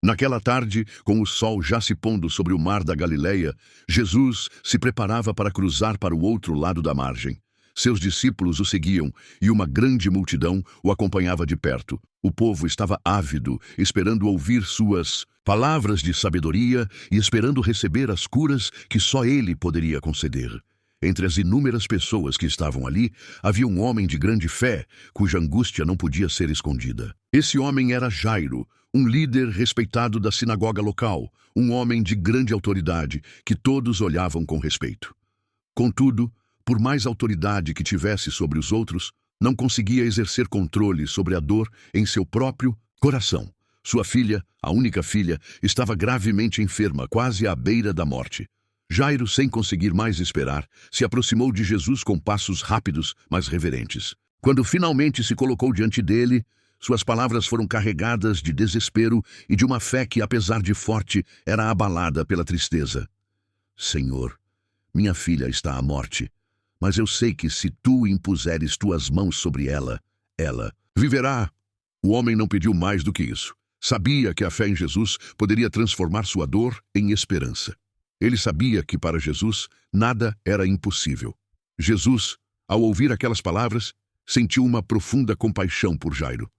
Naquela tarde, com o sol já se pondo sobre o mar da Galileia, Jesus se preparava para cruzar para o outro lado da margem. Seus discípulos o seguiam e uma grande multidão o acompanhava de perto. O povo estava ávido, esperando ouvir suas palavras de sabedoria e esperando receber as curas que só ele poderia conceder. Entre as inúmeras pessoas que estavam ali, havia um homem de grande fé, cuja angústia não podia ser escondida. Esse homem era Jairo, um líder respeitado da sinagoga local, um homem de grande autoridade, que todos olhavam com respeito. Contudo, por mais autoridade que tivesse sobre os outros, não conseguia exercer controle sobre a dor em seu próprio coração. Sua filha, a única filha, estava gravemente enferma, quase à beira da morte. Jairo, sem conseguir mais esperar, se aproximou de Jesus com passos rápidos, mas reverentes. Quando finalmente se colocou diante dele, suas palavras foram carregadas de desespero e de uma fé que, apesar de forte, era abalada pela tristeza. Senhor, minha filha está à morte, mas eu sei que se tu impuseres tuas mãos sobre ela, ela viverá. O homem não pediu mais do que isso. Sabia que a fé em Jesus poderia transformar sua dor em esperança. Ele sabia que para Jesus nada era impossível. Jesus, ao ouvir aquelas palavras, sentiu uma profunda compaixão por Jairo.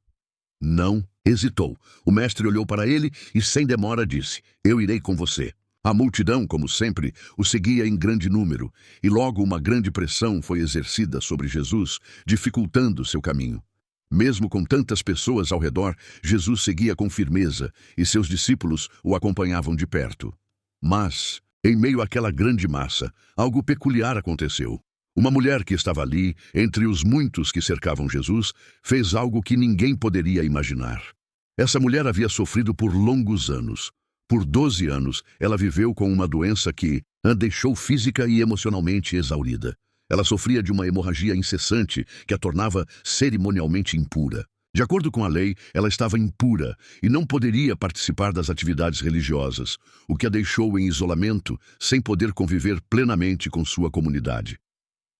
Não hesitou. O mestre olhou para ele e sem demora disse: "Eu irei com você." A multidão, como sempre, o seguia em grande número, e logo uma grande pressão foi exercida sobre Jesus, dificultando seu caminho. Mesmo com tantas pessoas ao redor, Jesus seguia com firmeza, e seus discípulos o acompanhavam de perto. Mas, em meio àquela grande massa, algo peculiar aconteceu. Uma mulher que estava ali, entre os muitos que cercavam Jesus, fez algo que ninguém poderia imaginar. Essa mulher havia sofrido por longos anos. Por 12 anos, ela viveu com uma doença que a deixou física e emocionalmente exaurida. Ela sofria de uma hemorragia incessante que a tornava cerimonialmente impura. De acordo com a lei, ela estava impura e não poderia participar das atividades religiosas, o que a deixou em isolamento, sem poder conviver plenamente com sua comunidade.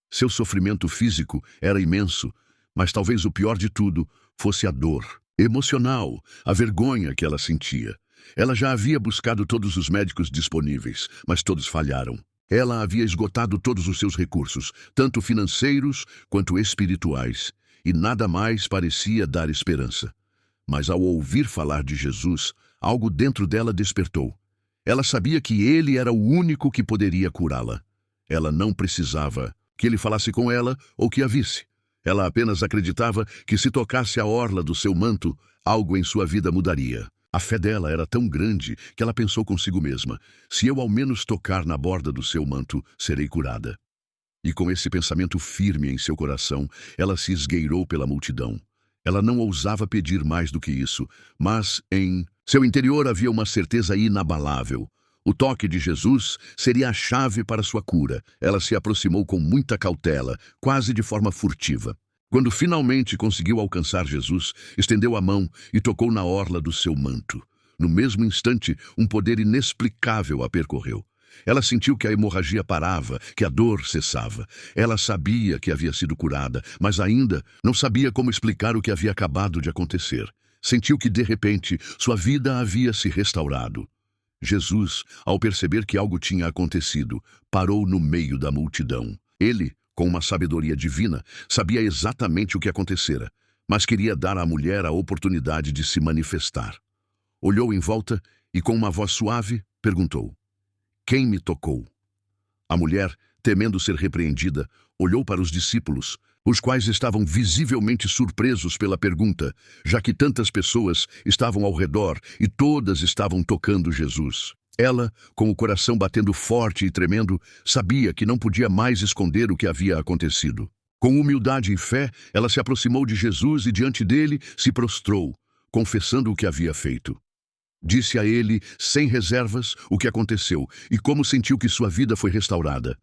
Seu sofrimento físico era imenso, mas talvez o pior de tudo fosse a dor emocional, a vergonha que ela sentia. Ela já havia buscado todos os médicos disponíveis, mas todos falharam. Ela havia esgotado todos os seus recursos, tanto financeiros quanto espirituais, e nada mais parecia dar esperança. Mas ao ouvir falar de Jesus, algo dentro dela despertou. Ela sabia que ele era o único que poderia curá-la. Ela não precisava que ele falasse com ela ou que a visse. Ela apenas acreditava que se tocasse a orla do seu manto, algo em sua vida mudaria. A fé dela era tão grande que ela pensou consigo mesma: se eu ao menos tocar na borda do seu manto, serei curada. E com esse pensamento firme em seu coração, ela se esgueirou pela multidão. Ela não ousava pedir mais do que isso, mas em seu interior havia uma certeza inabalável. O toque de Jesus seria a chave para sua cura. Ela se aproximou com muita cautela, quase de forma furtiva. Quando finalmente conseguiu alcançar Jesus, estendeu a mão e tocou na orla do seu manto. No mesmo instante, um poder inexplicável a percorreu. Ela sentiu que a hemorragia parava, que a dor cessava. Ela sabia que havia sido curada, mas ainda não sabia como explicar o que havia acabado de acontecer. Sentiu que, de repente, sua vida havia se restaurado. Jesus, ao perceber que algo tinha acontecido, parou no meio da multidão. Ele, com uma sabedoria divina, sabia exatamente o que acontecera, mas queria dar à mulher a oportunidade de se manifestar. Olhou em volta e, com uma voz suave, perguntou: "Quem me tocou?" A mulher, temendo ser repreendida, olhou para os discípulos, os quais estavam visivelmente surpresos pela pergunta, já que tantas pessoas estavam ao redor e todas estavam tocando Jesus. Ela, com o coração batendo forte e tremendo, sabia que não podia mais esconder o que havia acontecido. Com humildade e fé, ela se aproximou de Jesus e diante dele se prostrou, confessando o que havia feito. Disse a ele, sem reservas, o que aconteceu e como sentiu que sua vida foi restaurada.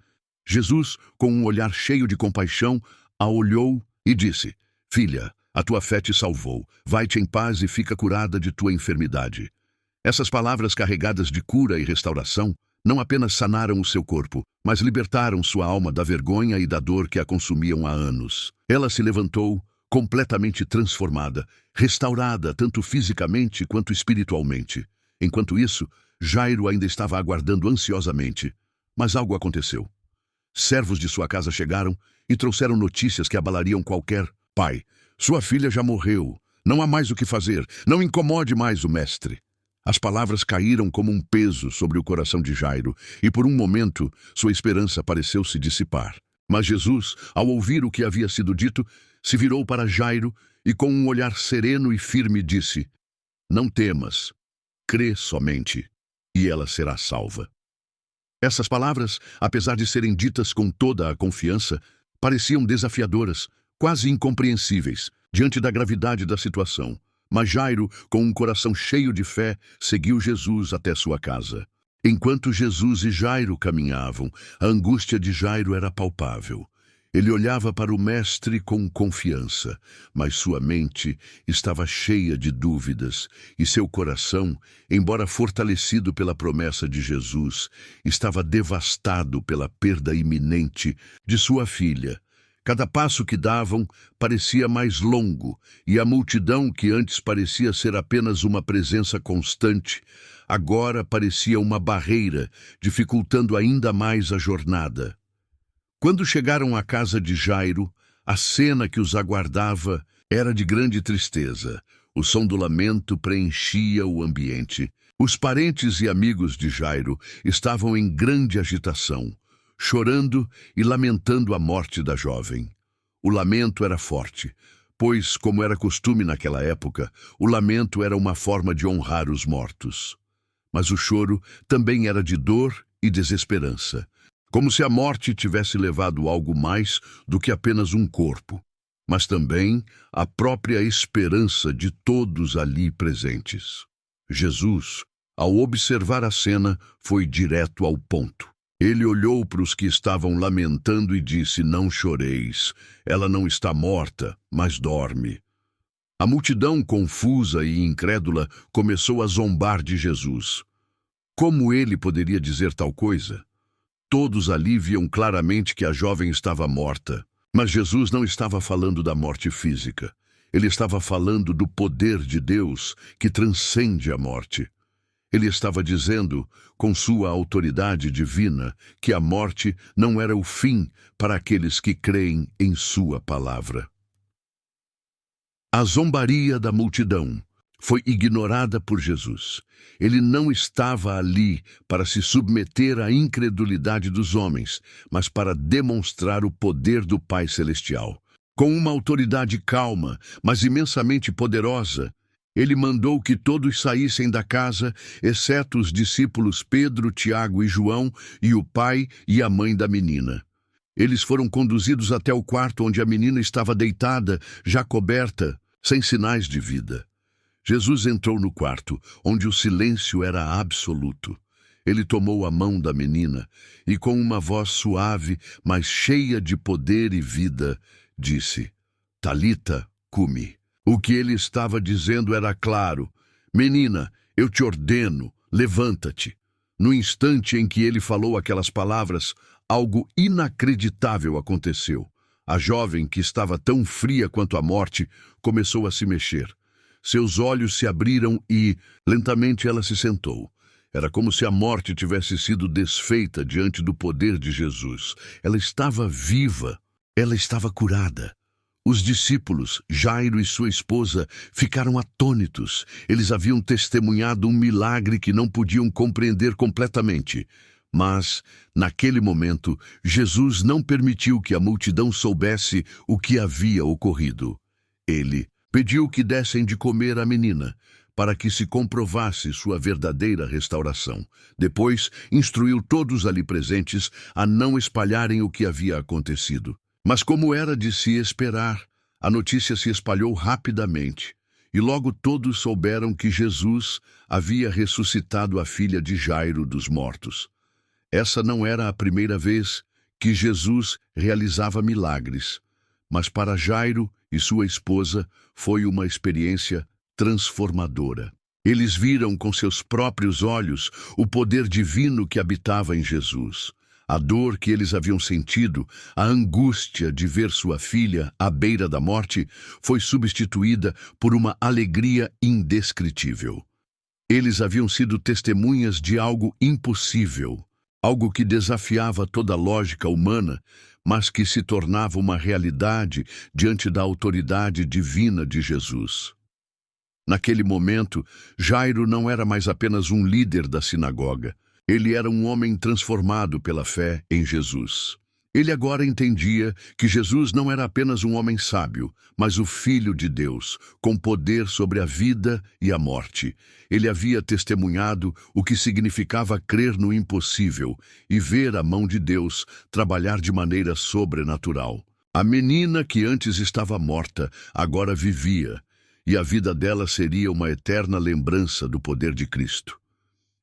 Jesus, com um olhar cheio de compaixão, a olhou e disse: "Filha, a tua fé te salvou. Vai-te em paz e fica curada de tua enfermidade." Essas palavras carregadas de cura e restauração não apenas sanaram o seu corpo, mas libertaram sua alma da vergonha e da dor que a consumiam há anos. Ela se levantou, completamente transformada, restaurada tanto fisicamente quanto espiritualmente. Enquanto isso, Jairo ainda estava aguardando ansiosamente. Mas algo aconteceu. Servos de sua casa chegaram e trouxeram notícias que abalariam qualquer pai. Sua filha já morreu. Não há mais o que fazer. Não incomode mais o mestre. As palavras caíram como um peso sobre o coração de Jairo, e por um momento sua esperança pareceu se dissipar. Mas Jesus, ao ouvir o que havia sido dito, se virou para Jairo e com um olhar sereno e firme disse: "Não temas, crê somente, e ela será salva." Essas palavras, apesar de serem ditas com toda a confiança, pareciam desafiadoras, quase incompreensíveis, diante da gravidade da situação. Mas Jairo, com um coração cheio de fé, seguiu Jesus até sua casa. Enquanto Jesus e Jairo caminhavam, a angústia de Jairo era palpável. Ele olhava para o mestre com confiança, mas sua mente estava cheia de dúvidas, e seu coração, embora fortalecido pela promessa de Jesus, estava devastado pela perda iminente de sua filha. Cada passo que davam parecia mais longo, e a multidão, que antes parecia ser apenas uma presença constante, agora parecia uma barreira, dificultando ainda mais a jornada. Quando chegaram à casa de Jairo, a cena que os aguardava era de grande tristeza. O som do lamento preenchia o ambiente. Os parentes e amigos de Jairo estavam em grande agitação, chorando e lamentando a morte da jovem. O lamento era forte, pois, como era costume naquela época, o lamento era uma forma de honrar os mortos. Mas o choro também era de dor e desesperança, como se a morte tivesse levado algo mais do que apenas um corpo, mas também a própria esperança de todos ali presentes. Jesus, ao observar a cena, foi direto ao ponto. Ele olhou para os que estavam lamentando e disse: "Não choreis, ela não está morta, mas dorme." A multidão, confusa e incrédula, começou a zombar de Jesus. Como ele poderia dizer tal coisa? Todos ali viam claramente que a jovem estava morta. Mas Jesus não estava falando da morte física. Ele estava falando do poder de Deus que transcende a morte. Ele estava dizendo, com sua autoridade divina, que a morte não era o fim para aqueles que creem em sua palavra. A zombaria da multidão foi ignorada por Jesus. Ele não estava ali para se submeter à incredulidade dos homens, mas para demonstrar o poder do Pai Celestial. Com uma autoridade calma, mas imensamente poderosa, ele mandou que todos saíssem da casa, exceto os discípulos Pedro, Tiago e João, e o pai e a mãe da menina. Eles foram conduzidos até o quarto onde a menina estava deitada, já coberta, sem sinais de vida. Jesus entrou no quarto, onde o silêncio era absoluto. Ele tomou a mão da menina e, com uma voz suave, mas cheia de poder e vida, disse: "Talita, cumi." O que ele estava dizendo era claro: "Menina, eu te ordeno, levanta-te." No instante em que ele falou aquelas palavras, algo inacreditável aconteceu. A jovem, que estava tão fria quanto a morte, começou a se mexer. Seus olhos se abriram e, lentamente, ela se sentou. Era como se a morte tivesse sido desfeita diante do poder de Jesus. Ela estava viva. Ela estava curada. Os discípulos, Jairo e sua esposa, ficaram atônitos. Eles haviam testemunhado um milagre que não podiam compreender completamente. Mas, naquele momento, Jesus não permitiu que a multidão soubesse o que havia ocorrido. Ele pediu que dessem de comer à menina, para que se comprovasse sua verdadeira restauração. Depois, instruiu todos ali presentes a não espalharem o que havia acontecido. Mas, como era de se esperar, a notícia se espalhou rapidamente, e logo todos souberam que Jesus havia ressuscitado a filha de Jairo dos mortos. Essa não era a primeira vez que Jesus realizava milagres, mas para Jairo e sua esposa foi uma experiência transformadora. Eles viram com seus próprios olhos o poder divino que habitava em Jesus. A dor que eles haviam sentido, a angústia de ver sua filha à beira da morte, foi substituída por uma alegria indescritível. Eles haviam sido testemunhas de algo impossível, algo que desafiava toda a lógica humana, mas que se tornava uma realidade diante da autoridade divina de Jesus. Naquele momento, Jairo não era mais apenas um líder da sinagoga. Ele era um homem transformado pela fé em Jesus. Ele agora entendia que Jesus não era apenas um homem sábio, mas o Filho de Deus, com poder sobre a vida e a morte. Ele havia testemunhado o que significava crer no impossível e ver a mão de Deus trabalhar de maneira sobrenatural. A menina que antes estava morta, agora vivia, e a vida dela seria uma eterna lembrança do poder de Cristo.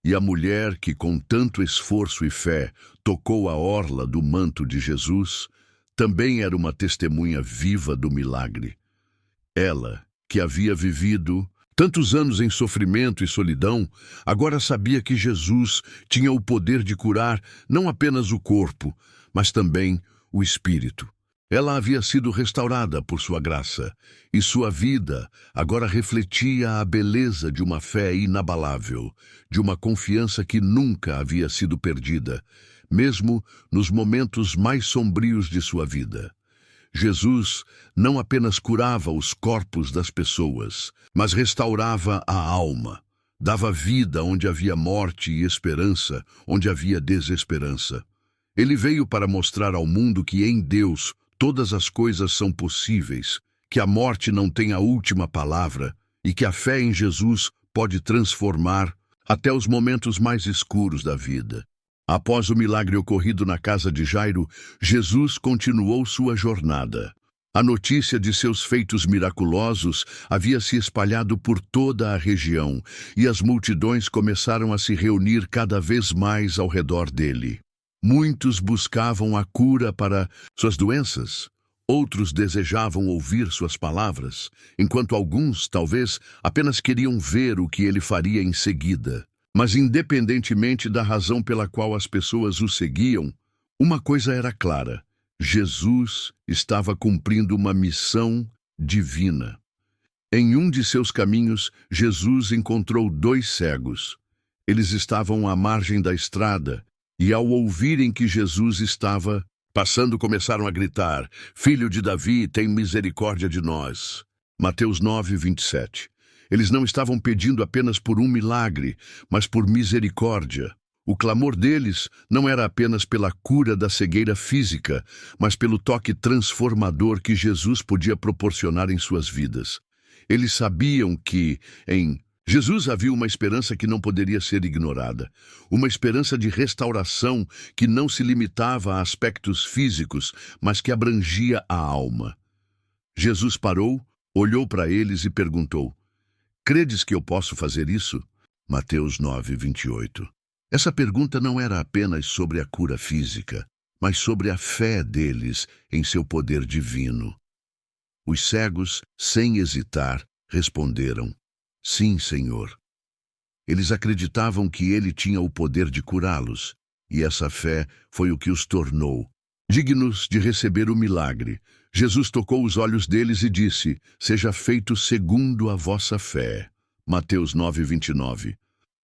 E a mulher que, com tanto esforço e fé, tocou a orla do manto de Jesus, também era uma testemunha viva do milagre. Ela, que havia vivido tantos anos em sofrimento e solidão, agora sabia que Jesus tinha o poder de curar não apenas o corpo, mas também o espírito. Ela havia sido restaurada por sua graça, e sua vida agora refletia a beleza de uma fé inabalável, de uma confiança que nunca havia sido perdida, mesmo nos momentos mais sombrios de sua vida. Jesus não apenas curava os corpos das pessoas, mas restaurava a alma, dava vida onde havia morte e esperança, onde havia desesperança. Ele veio para mostrar ao mundo que em Deus todas as coisas são possíveis, que a morte não tem a última palavra e que a fé em Jesus pode transformar até os momentos mais escuros da vida. Após o milagre ocorrido na casa de Jairo, Jesus continuou sua jornada. A notícia de seus feitos miraculosos havia se espalhado por toda a região e as multidões começaram a se reunir cada vez mais ao redor dele. Muitos buscavam a cura para suas doenças, outros desejavam ouvir suas palavras, enquanto alguns, talvez, apenas queriam ver o que ele faria em seguida. Mas independentemente da razão pela qual as pessoas o seguiam, uma coisa era clara: Jesus estava cumprindo uma missão divina. Em um de seus caminhos, Jesus encontrou 2 cegos. Eles estavam à margem da estrada, e ao ouvirem que Jesus estava passando, começaram a gritar: "Filho de Davi, tem misericórdia de nós." Mateus 9:27. Eles não estavam pedindo apenas por um milagre, mas por misericórdia. O clamor deles não era apenas pela cura da cegueira física, mas pelo toque transformador que Jesus podia proporcionar em suas vidas. Eles sabiam que, em Jesus, havia uma esperança que não poderia ser ignorada, uma esperança de restauração que não se limitava a aspectos físicos, mas que abrangia a alma. Jesus parou, olhou para eles e perguntou: "Credes que eu posso fazer isso?" Mateus 9:28. Essa pergunta não era apenas sobre a cura física, mas sobre a fé deles em seu poder divino. Os cegos, sem hesitar, responderam: "Sim, Senhor." Eles acreditavam que ele tinha o poder de curá-los, e essa fé foi o que os tornou dignos de receber o milagre. Jesus tocou os olhos deles e disse: "Seja feito segundo a vossa fé." Mateus 9:29.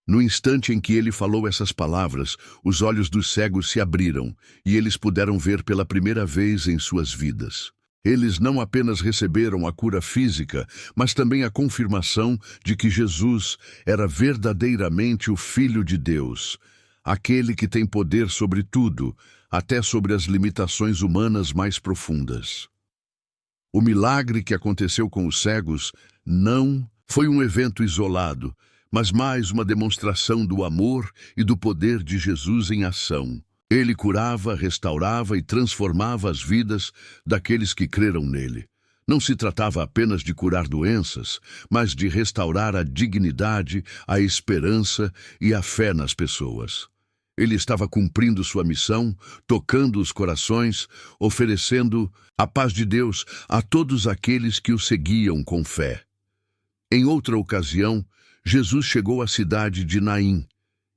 No instante em que ele falou essas palavras, os olhos dos cegos se abriram, e eles puderam ver pela primeira vez em suas vidas. Eles não apenas receberam a cura física, mas também a confirmação de que Jesus era verdadeiramente o Filho de Deus, aquele que tem poder sobre tudo, até sobre as limitações humanas mais profundas. O milagre que aconteceu com os cegos não foi um evento isolado, mas mais uma demonstração do amor e do poder de Jesus em ação. Ele curava, restaurava e transformava as vidas daqueles que creram nele. Não se tratava apenas de curar doenças, mas de restaurar a dignidade, a esperança e a fé nas pessoas. Ele estava cumprindo sua missão, tocando os corações, oferecendo a paz de Deus a todos aqueles que o seguiam com fé. Em outra ocasião, Jesus chegou à cidade de Naim,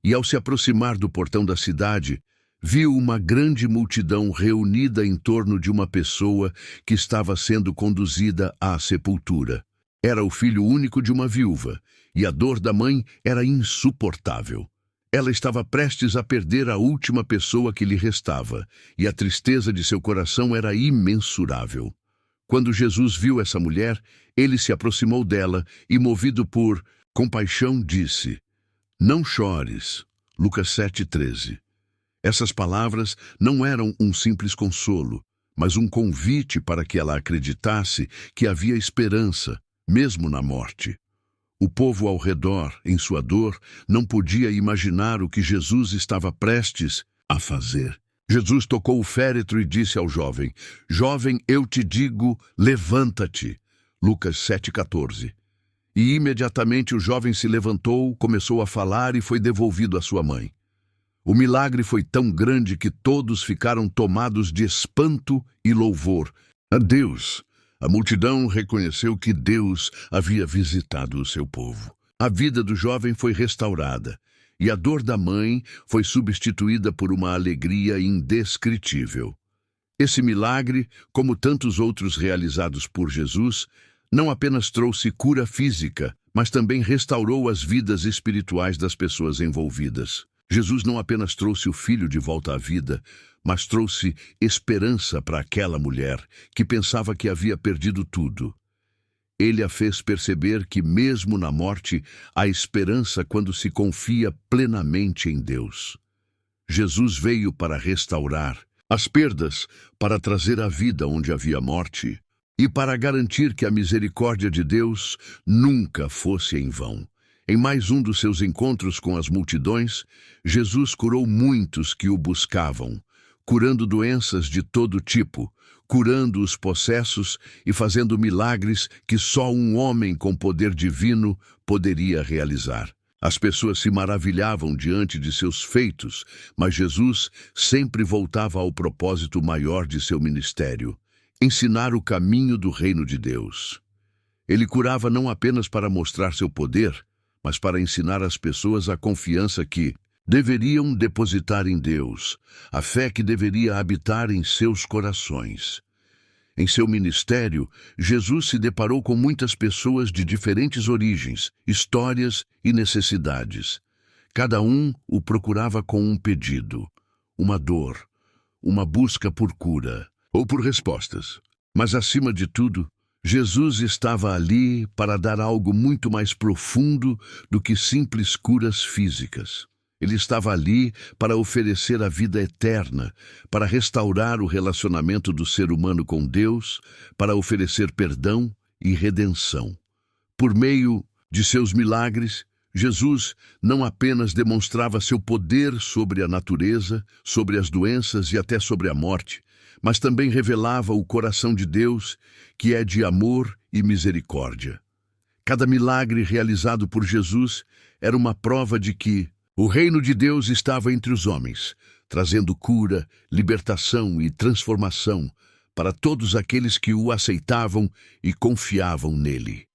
e ao se aproximar do portão da cidade, viu uma grande multidão reunida em torno de uma pessoa que estava sendo conduzida à sepultura. Era o filho único de uma viúva, e a dor da mãe era insuportável. Ela estava prestes a perder a última pessoa que lhe restava, e a tristeza de seu coração era imensurável. Quando Jesus viu essa mulher, ele se aproximou dela e, movido por compaixão, disse: "Não chores." Lucas 7:13. Essas palavras não eram um simples consolo, mas um convite para que ela acreditasse que havia esperança, mesmo na morte. O povo ao redor, em sua dor, não podia imaginar o que Jesus estava prestes a fazer. Jesus tocou o féretro e disse ao jovem: "Jovem, eu te digo, levanta-te." Lucas 7:14. E imediatamente o jovem se levantou, começou a falar e foi devolvido à sua mãe. O milagre foi tão grande que todos ficaram tomados de espanto e louvor a Deus. A multidão reconheceu que Deus havia visitado o seu povo. A vida do jovem foi restaurada, e a dor da mãe foi substituída por uma alegria indescritível. Esse milagre, como tantos outros realizados por Jesus, não apenas trouxe cura física, mas também restaurou as vidas espirituais das pessoas envolvidas. Jesus não apenas trouxe o filho de volta à vida, mas trouxe esperança para aquela mulher que pensava que havia perdido tudo. Ele a fez perceber que, mesmo na morte, há esperança quando se confia plenamente em Deus. Jesus veio para restaurar as perdas, para trazer a vida onde havia morte e para garantir que a misericórdia de Deus nunca fosse em vão. Em mais um dos seus encontros com as multidões, Jesus curou muitos que o buscavam, curando doenças de todo tipo, curando os possessos e fazendo milagres que só um homem com poder divino poderia realizar. As pessoas se maravilhavam diante de seus feitos, mas Jesus sempre voltava ao propósito maior de seu ministério: ensinar o caminho do reino de Deus. Ele curava não apenas para mostrar seu poder, mas para ensinar às pessoas a confiança que deveriam depositar em Deus, a fé que deveria habitar em seus corações. Em seu ministério, Jesus se deparou com muitas pessoas de diferentes origens, histórias e necessidades. Cada um o procurava com um pedido, uma dor, uma busca por cura ou por respostas. Mas, acima de tudo, Jesus estava ali para dar algo muito mais profundo do que simples curas físicas. Ele estava ali para oferecer a vida eterna, para restaurar o relacionamento do ser humano com Deus, para oferecer perdão e redenção. Por meio de seus milagres, Jesus não apenas demonstrava seu poder sobre a natureza, sobre as doenças e até sobre a morte, mas também revelava o coração de Deus, que é de amor e misericórdia. Cada milagre realizado por Jesus era uma prova de que o reino de Deus estava entre os homens, trazendo cura, libertação e transformação para todos aqueles que o aceitavam e confiavam nele.